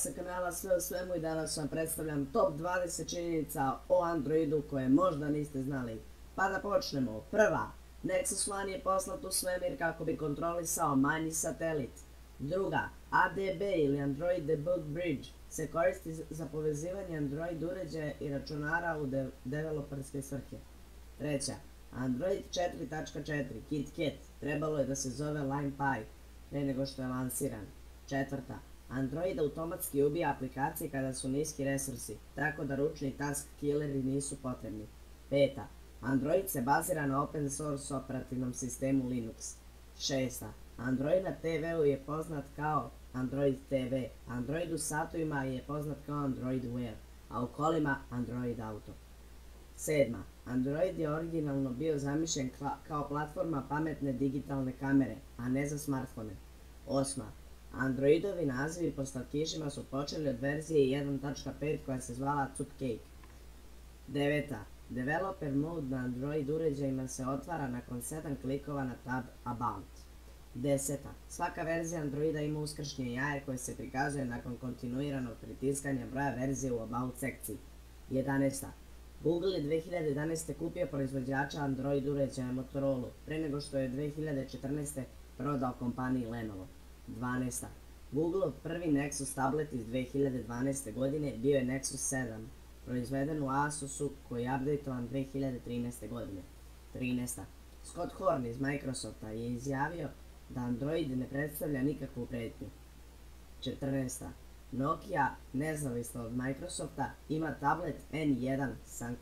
sa kanala Sve o svemu i danas vam predstavljam top 20 činjenica o Androidu koje možda niste znali. Pa da počnemo. Prva, Nexus One je poslat u svemir kako bi kontrolisao manji satelit. Druga, ADB ili Android Debug Bridge se koristi za povezivanje Android uređaja i računara u developerske svrhe. Treća, Android 4.4 KitKat trebalo je da se zove LimePie pre nego što je lansiran. Četvrta, Android automatski ubija aplikacije kada su niski resursi, tako da ručni task killeri nisu potrebni. Peta, Android se bazira na open source operativnom sistemu Linux. Šesta, Android na TV-u je poznat kao Android TV, Android u satovima je poznat kao Android Wear, a u kolima Android Auto. Sedma, Android je originalno bio zamišljen kao platforma pametne digitalne kamere, a ne za smartfone. Osma, Androidovi nazivi po slatkišima su počeli od verzije 1.5 koja se zvala Cupcake. Deveta, Developer mode na Android uređajima se otvara nakon 7 klikova na tab About. Deseta, svaka verzija Androida ima uskršnje jaje koje se prikazuje nakon kontinuiranog pritiskanja broja verzije u About sekciji. 11. Google je 2011. kupio proizvođača Android uređaja Motorola, pre nego što je 2014. prodao kompaniji Lenovo. 12. Googleov prvi Nexus tablet iz 2012. godine bio je Nexus 7, proizveden u Asusu koji je updatetovan 2013. godine. 13. Scott Horn iz Microsofta je izjavio da Android ne predstavlja nikakvu pretnju. 14. Nokia, nezavisno od Microsofta, ima tablet N1 sa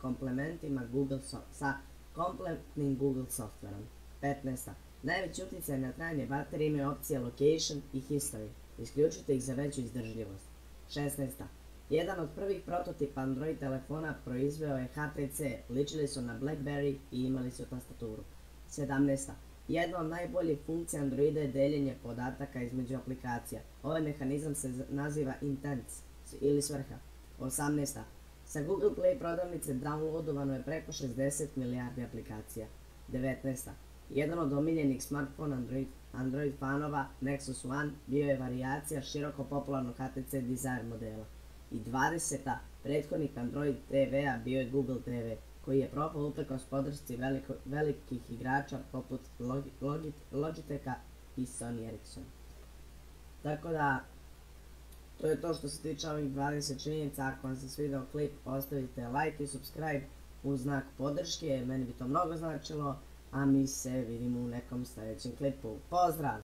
kompletnim Google softverom. 15. Najveći utjecaj na trajanje baterije imaju opcije Location i History. Isključite ih za veću izdržljivost. 16. Jedan od prvih prototipa Android telefona proizveo je HTC, ličili su na BlackBerry i imali su tastaturu. 17. Jedna od najboljih funkcija Androida je deljenje podataka između aplikacija. Ovaj mehanizam se naziva Intent ili svrha. 18. Sa Google Play prodavnice downloadovano je preko 60 milijardi aplikacija. 19. Jedan od omiljenih smartphone Android fanova, Nexus One, bio je varijacija široko popularnog HTC Desire modela. I 20. Prethodnik Android TV-a bio je Google TV, koji je propao uprkos podršci velikih igrača poput Logitecha i Sony Ericsson. Tako da, to je to što se tiče ovih 20 činjenica. Ako vam se svidao klip, ostavite like i subscribe uz znak podrške, meni bi to mnogo značilo, a mi se vidimo u nekom sljedećem klipu. Pozdrav!